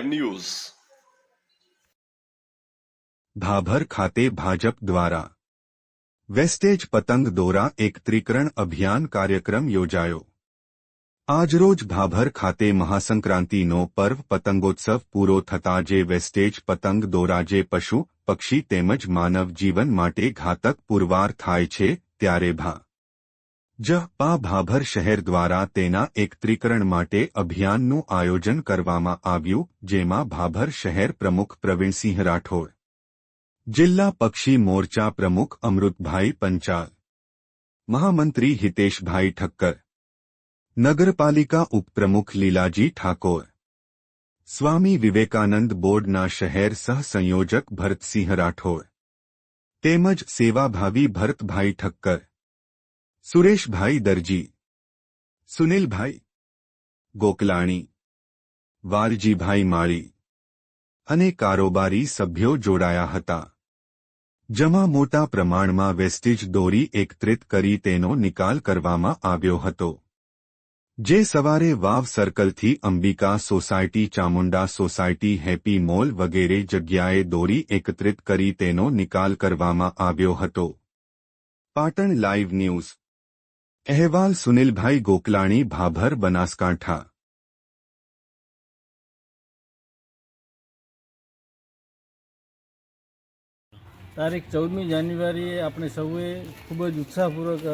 Live news Bhabhar ખાતે ભાજપ દ્વારા wastage પતંગ દોરા એકત્રીકરણ અભિયાન કાર્યક્રમ યોજાયો। આજરોજ ભાભર ખાતે મહાસંક્રાંતિનો પર્વ પતંગોત્સવ પૂરો થતા જે વેસ્ટેજ પતંગ દોરા જે પશુ પક્ષી તેમજ માનવ જીવન માટે ઘાતક પુરવાર થાય છે ત્યારે ભાભર શહેર દ્વારા તેના એકત્રીકરણ માટે અભિયાનનું આયોજન કરવામાં આવ્યું, જેમાં ભાભર શહેર પ્રમુખ પ્રવીણસિંહ રાઠોડ, જિલ્લા પક્ષી મોરચા પ્રમુખ અમૃતભાઈ પંચાલ, મહામંત્રી હિતેશભાઈ ઠક્કર, નગરપાલિકા ઉપપ્રમુખ લીલાજી ઠાકોર, સ્વામી વિવેકાનંદ બોર્ડના શહેર સહસંયોજક ભરતસિંહ રાઠોડ તેમજ સેવાભાવી ભરતભાઈ ઠક્કર, સુરેશભાઈ દરજી, સુનિલભાઈ ગોકલાણી, વાલજીભાઈ માળી અને કારોબારી સભ્યો જોડાયા હતા, જેમાં મોટા પ્રમાણમાં વેસ્ટેજ દોરી એકત્રિત કરી તેનો નિકાલ કરવામાં આવ્યો હતો, જે સવારે વાવ સર્કલથી Ambika society, Chamunda society, Happy Mall વગેરે જગ્યાએ દોરી એકત્રિત કરી તેનો નિકાલ કરવામાં આવ્યો હતો। પાટણ લાઈવ ન્યૂઝ અહેવાલ સુનિલભાઈ ગોકલાણી, ભાભર, બનાસકાંઠા। તારીખ 14મી જાન્યુઆરીએ આપણે સૌએ ખૂબ જ ઉત્સાહપૂર્વક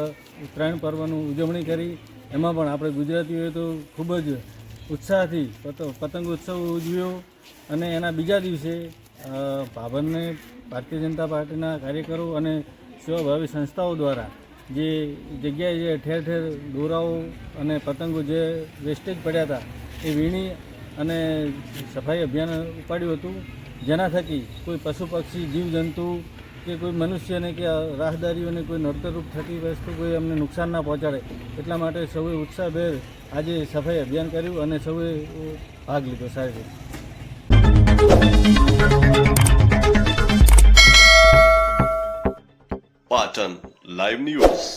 ઉત્તરાયણ પર્વની ઉજવણી કરી। એમાં પણ આપણે ગુજરાતીઓએ તો ખૂબ જ ઉત્સાહથી પતંગોત્સવ ઉજવ્યો અને એના બીજા દિવસે ભાભરને ભારતીય જનતા પાર્ટીના કાર્યકરો અને સેવાભાવી સંસ્થાઓ દ્વારા જે જગ્યાએ જે ઠેર ઠેર દોરાઓ અને પતંગો જે વેસ્ટેજ પડ્યા હતા એ વીણી અને સફાઈ અભિયાન ઉપાડ્યું હતું, જેના થકી કોઈ પશુ પક્ષી જીવજંતુ કે કોઈ મનુષ્યને કે રાહદારીઓને કોઈ નડતરરૂપ થતી વસ્તુ કોઈ અમને નુકસાન ના પહોંચાડે એટલા માટે સૌએ ઉત્સાહભેર આજે સફાઈ અભિયાન કર્યું અને સૌએ ભાગ લીધો સારી રીતે। Patan live news.